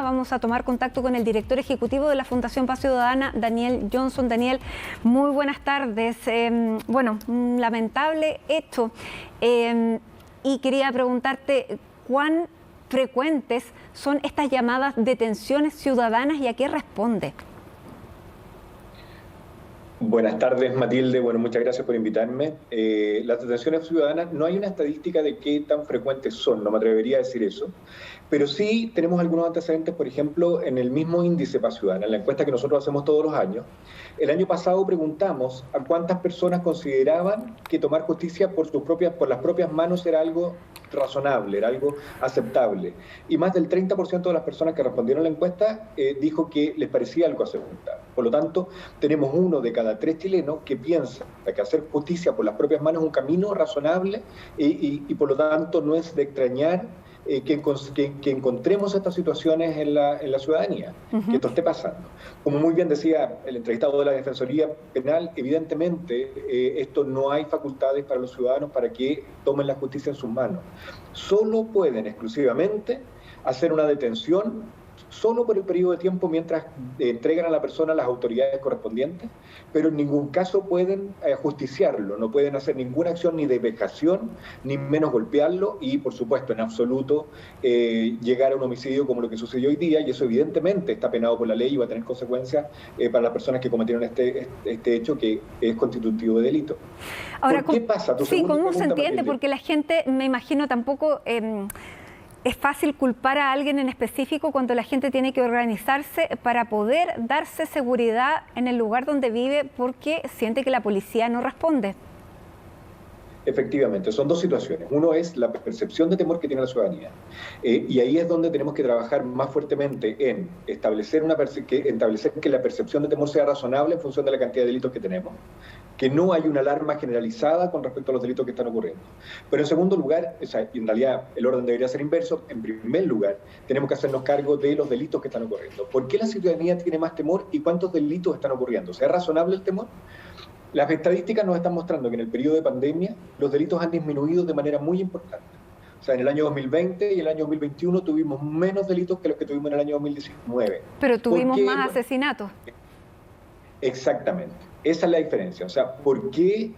Vamos a tomar contacto con el director ejecutivo de la Fundación Paz Ciudadana, Daniel Johnson. Daniel, muy buenas tardes. Lamentable hecho. Y quería preguntarte, ¿cuán frecuentes son estas llamadas detenciones ciudadanas y a qué responde? Buenas tardes, Matilde. Bueno, muchas gracias por invitarme. Las detenciones ciudadanas, no hay una estadística de qué tan frecuentes son, no me atrevería a decir eso, pero sí tenemos algunos antecedentes, por ejemplo, en el mismo índice Paz Ciudadana, en la encuesta que nosotros hacemos todos los años. El año pasado preguntamos a cuántas personas consideraban que tomar justicia por las propias manos era algo razonable, era algo aceptable. Y más del 30% de las personas que respondieron a la encuesta dijo que les parecía algo aceptable. Por lo tanto, tenemos 1 de cada 3 chilenos que piensa que hacer justicia por las propias manos es un camino razonable y por lo tanto no es de extrañar que encontremos estas situaciones en la ciudadanía, que esto esté pasando. Como muy bien decía el entrevistado de la Defensoría Penal, evidentemente esto no hay facultades para los ciudadanos para que tomen la justicia en sus manos. Solo pueden exclusivamente hacer una detención solo por el periodo de tiempo mientras entregan a la persona a las autoridades correspondientes, pero en ningún caso pueden justiciarlo, no pueden hacer ninguna acción ni de vejación, ni menos golpearlo y, por supuesto, en absoluto llegar a un homicidio como lo que sucedió hoy día, y eso evidentemente está penado por la ley y va a tener consecuencias para las personas que cometieron este hecho que es constitutivo de delito. Ahora, ¿Qué pasa? Sí, ¿cómo se entiende? Porque la gente, me imagino, tampoco... Es fácil culpar a alguien en específico cuando la gente tiene que organizarse para poder darse seguridad en el lugar donde vive porque siente que la policía no responde. Efectivamente, son dos situaciones. Uno es la percepción de temor que tiene la ciudadanía. Y ahí es donde tenemos que trabajar más fuertemente en establecer que la percepción de temor sea razonable en función de la cantidad de delitos que tenemos, que no hay una alarma generalizada con respecto a los delitos que están ocurriendo. Pero en segundo lugar, en realidad el orden debería ser inverso, en primer lugar tenemos que hacernos cargo de los delitos que están ocurriendo. ¿Por qué la ciudadanía tiene más temor y cuántos delitos están ocurriendo? ¿Es razonable el temor? Las estadísticas nos están mostrando que en el periodo de pandemia los delitos han disminuido de manera muy importante. O sea, en el año 2020 y el año 2021 tuvimos menos delitos que los que tuvimos en el año 2019. Pero tuvimos más asesinatos. Exactamente. Esa es la diferencia. O sea, ¿por qué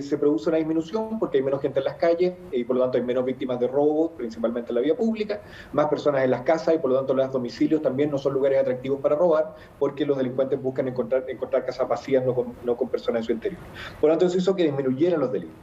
se produce una disminución? Porque hay menos gente en las calles y por lo tanto hay menos víctimas de robo, principalmente en la vía pública, más personas en las casas y por lo tanto los domicilios también no son lugares atractivos para robar porque los delincuentes buscan encontrar casas vacías, no con personas en su interior. Por lo tanto, eso hizo que disminuyeran los delitos.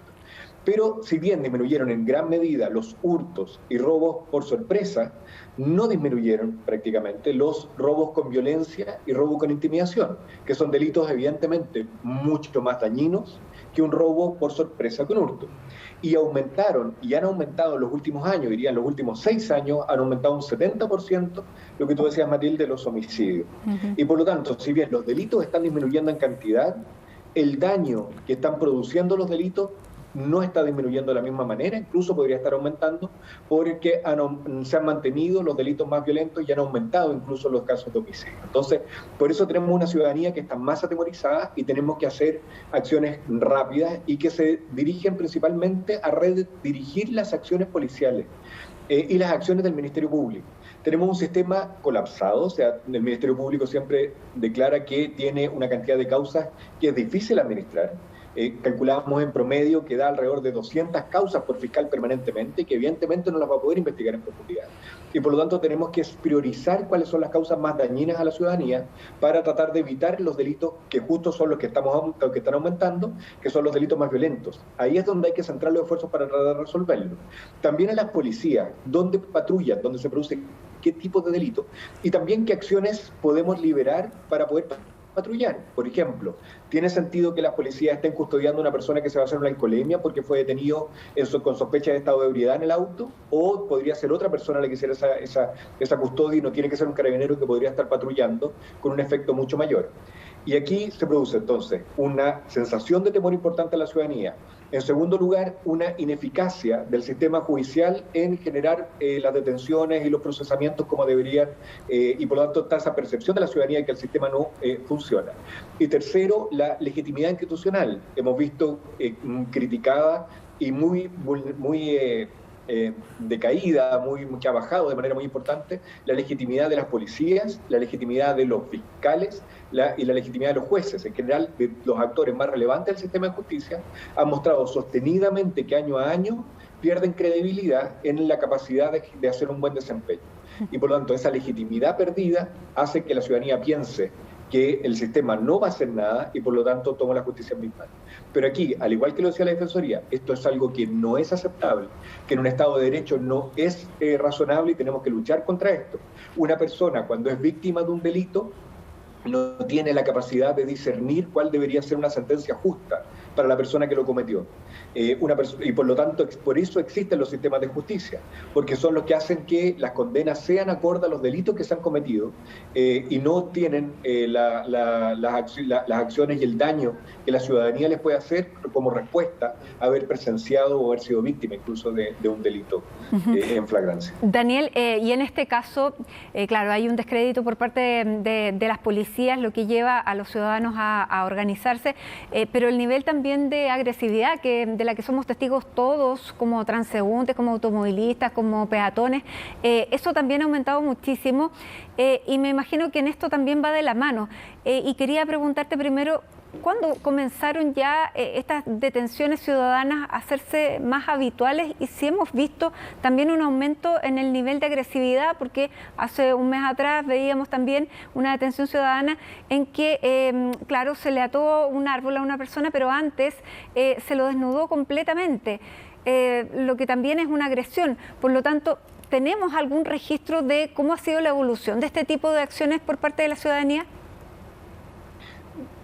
Pero si bien disminuyeron en gran medida los hurtos y robos por sorpresa, no disminuyeron prácticamente los robos con violencia y robos con intimidación, que son delitos evidentemente mucho más dañinos que un robo por sorpresa con hurto. Y aumentaron, y han aumentado en los últimos años, diría en los últimos 6 años, han aumentado un 70%, lo que tú decías, Matilde, los homicidios. Y por lo tanto, si bien los delitos están disminuyendo en cantidad, el daño que están produciendo los delitos no está disminuyendo de la misma manera, incluso podría estar aumentando porque se han mantenido los delitos más violentos y han aumentado incluso los casos de homicidio. Entonces, por eso tenemos una ciudadanía que está más atemorizada y tenemos que hacer acciones rápidas y que se dirigen principalmente a redirigir las acciones policiales y las acciones del Ministerio Público. Tenemos un sistema colapsado, o sea, el Ministerio Público siempre declara que tiene una cantidad de causas que es difícil administrar. Calculamos en promedio que da alrededor de 200 causas por fiscal permanentemente, que evidentemente no las va a poder investigar en profundidad. Y por lo tanto tenemos que priorizar cuáles son las causas más dañinas a la ciudadanía para tratar de evitar los delitos que justo son los que están aumentando, que son los delitos más violentos. Ahí es donde hay que centrar los esfuerzos para tratar de resolverlo. También a las policías, dónde patrullan, dónde se produce qué tipo de delito, y también qué acciones podemos liberar para poder patrullar. Por ejemplo, ¿tiene sentido que las policías estén custodiando a una persona que se va a hacer una alcoholemia porque fue detenido con sospecha de estado de ebriedad en el auto? ¿O podría ser otra persona la que hiciera esa custodia y no tiene que ser un carabinero que podría estar patrullando con un efecto mucho mayor? Y aquí se produce entonces una sensación de temor importante a la ciudadanía. En segundo lugar, una ineficacia del sistema judicial en generar las detenciones y los procesamientos como deberían, y por lo tanto está esa percepción de la ciudadanía de que el sistema no funciona. Y tercero, la legitimidad institucional. Hemos visto criticada y muy decaída, que ha bajado de manera muy importante, la legitimidad de las policías, la legitimidad de los fiscales y la legitimidad de los jueces. En general, de los actores más relevantes del sistema de justicia han mostrado sostenidamente que año a año pierden credibilidad en la capacidad de hacer un buen desempeño. Y por lo tanto, esa legitimidad perdida hace que la ciudadanía piense que el sistema no va a hacer nada y por lo tanto toma la justicia en mis manos. Pero aquí, al igual que lo decía la Defensoría, esto es algo que no es aceptable, que en un Estado de Derecho no es razonable y tenemos que luchar contra esto. Una persona cuando es víctima de un delito no tiene la capacidad de discernir cuál debería ser una sentencia justa para la persona que lo cometió. Y por lo tanto, por eso existen los sistemas de justicia, porque son los que hacen que las condenas sean acorde a los delitos que se han cometido y no tienen las acciones y el daño que la ciudadanía les puede hacer como respuesta a haber presenciado o haber sido víctima incluso de un delito en flagrancia. Daniel, y en este caso, claro, hay un descrédito por parte de las policías, lo que lleva a los ciudadanos a organizarse, pero el nivel también de agresividad de la que somos testigos todos, como transeúntes, como automovilistas, como peatones, eso también ha aumentado muchísimo y me imagino que en esto también va de la mano. Y quería preguntarte primero, ¿cuándo comenzaron ya estas detenciones ciudadanas a hacerse más habituales y si hemos visto también un aumento en el nivel de agresividad? Porque hace un mes atrás veíamos también una detención ciudadana en que, claro, se le ató un árbol a una persona, pero antes se lo desnudó completamente, lo que también es una agresión. Por lo tanto, ¿tenemos algún registro de cómo ha sido la evolución de este tipo de acciones por parte de la ciudadanía?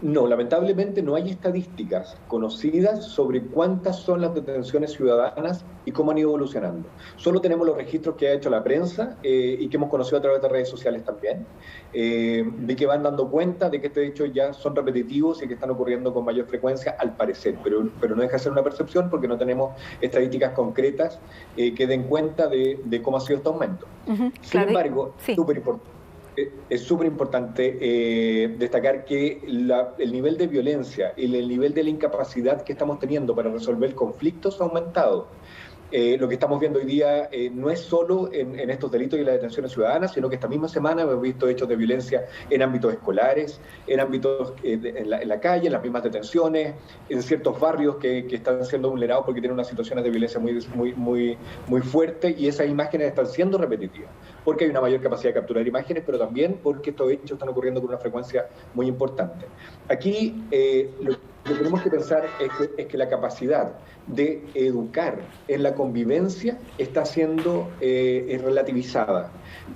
No, lamentablemente no hay estadísticas conocidas sobre cuántas son las detenciones ciudadanas y cómo han ido evolucionando. Solo tenemos los registros que ha hecho la prensa y que hemos conocido a través de redes sociales también, de que van dando cuenta de que estos hechos ya son repetitivos y que están ocurriendo con mayor frecuencia, al parecer, pero no deja de ser una percepción porque no tenemos estadísticas concretas que den cuenta de cómo ha sido este aumento. Sin embargo, sí. Es súper importante destacar que el nivel de violencia y el nivel de la incapacidad que estamos teniendo para resolver conflictos ha aumentado. Lo que estamos viendo hoy día no es solo en estos delitos y las detenciones ciudadanas, sino que esta misma semana hemos visto hechos de violencia en ámbitos escolares, en ámbitos en la calle, en las mismas detenciones, en ciertos barrios que están siendo vulnerados porque tienen unas situaciones de violencia muy fuertes, y esas imágenes están siendo repetitivas, porque hay una mayor capacidad de capturar imágenes, pero también porque estos hechos están ocurriendo con una frecuencia muy importante. Aquí lo que tenemos que pensar es que la capacidad de educar en la convivencia está siendo relativizada.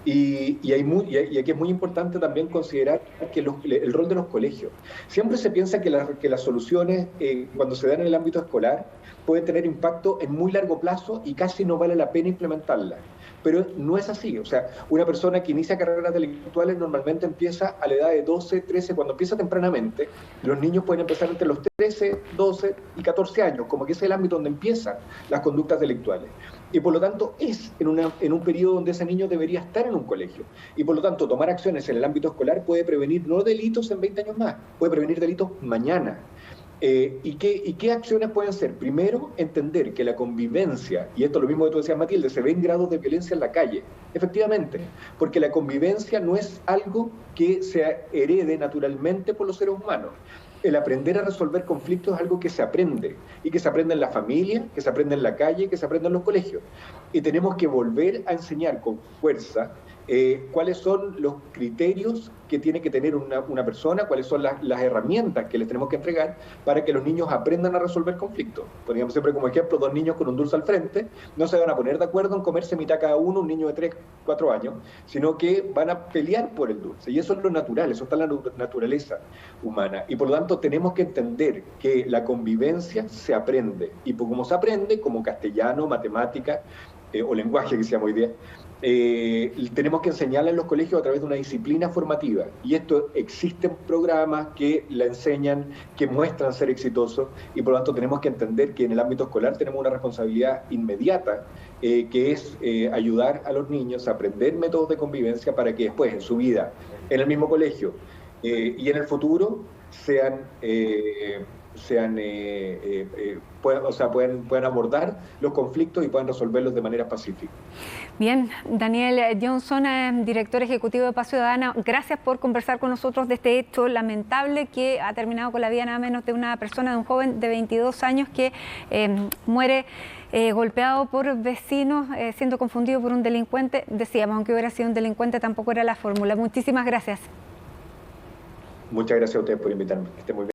Y aquí es muy importante también considerar que el rol de los colegios. Siempre se piensa que las soluciones, cuando se dan en el ámbito escolar, pueden tener impacto en muy largo plazo y casi no vale la pena implementarlas. Pero no es así. O sea, una persona que inicia carreras delictuales normalmente empieza a la edad de 12, 13, cuando empieza tempranamente. Los niños pueden empezar entre los 13, 12 y 14 años, como que es el ámbito donde empiezan las conductas delictuales. Y por lo tanto es en un periodo donde ese niño debería estar en un colegio. Y por lo tanto tomar acciones en el ámbito escolar puede prevenir no delitos en 20 años más, puede prevenir delitos mañana. ¿Y qué acciones pueden ser? Primero, entender que la convivencia, y esto es lo mismo que tú decías, Matilde, se ven grados de violencia en la calle, efectivamente, porque la convivencia no es algo que se herede naturalmente por los seres humanos. El aprender a resolver conflictos es algo que se aprende, y que se aprende en la familia, que se aprende en la calle, que se aprende en los colegios. Y tenemos que volver a enseñar con fuerza cuáles son los criterios que tiene que tener una persona, cuáles son las herramientas que les tenemos que entregar para que los niños aprendan a resolver conflictos. Poníamos siempre como ejemplo 2 niños con un dulce al frente, no se van a poner de acuerdo en comerse mitad cada uno, un niño de 3, 4 años, sino que van a pelear por el dulce. Y eso es lo natural, eso está en la naturaleza humana. Y por lo tanto tenemos que entender que la convivencia se aprende. Y como se aprende, como castellano, matemática o lenguaje que se llama hoy día, tenemos que enseñarla en los colegios a través de una disciplina formativa, y esto existen programas que la enseñan, que muestran ser exitosos, y por lo tanto tenemos que entender que en el ámbito escolar tenemos una responsabilidad inmediata, que es ayudar a los niños a aprender métodos de convivencia para que después en su vida, en el mismo colegio y en el futuro sean puedan abordar los conflictos y puedan resolverlos de manera pacífica. Bien, Daniel Johnson, director ejecutivo de Paz Ciudadana, gracias por conversar con nosotros de este hecho lamentable que ha terminado con la vida nada menos de una persona, de un joven de 22 años que muere golpeado por vecinos, siendo confundido por un delincuente. Decíamos, aunque hubiera sido un delincuente, tampoco era la fórmula. Muchísimas gracias. Muchas gracias a ustedes por invitarme. Que estén muy bien.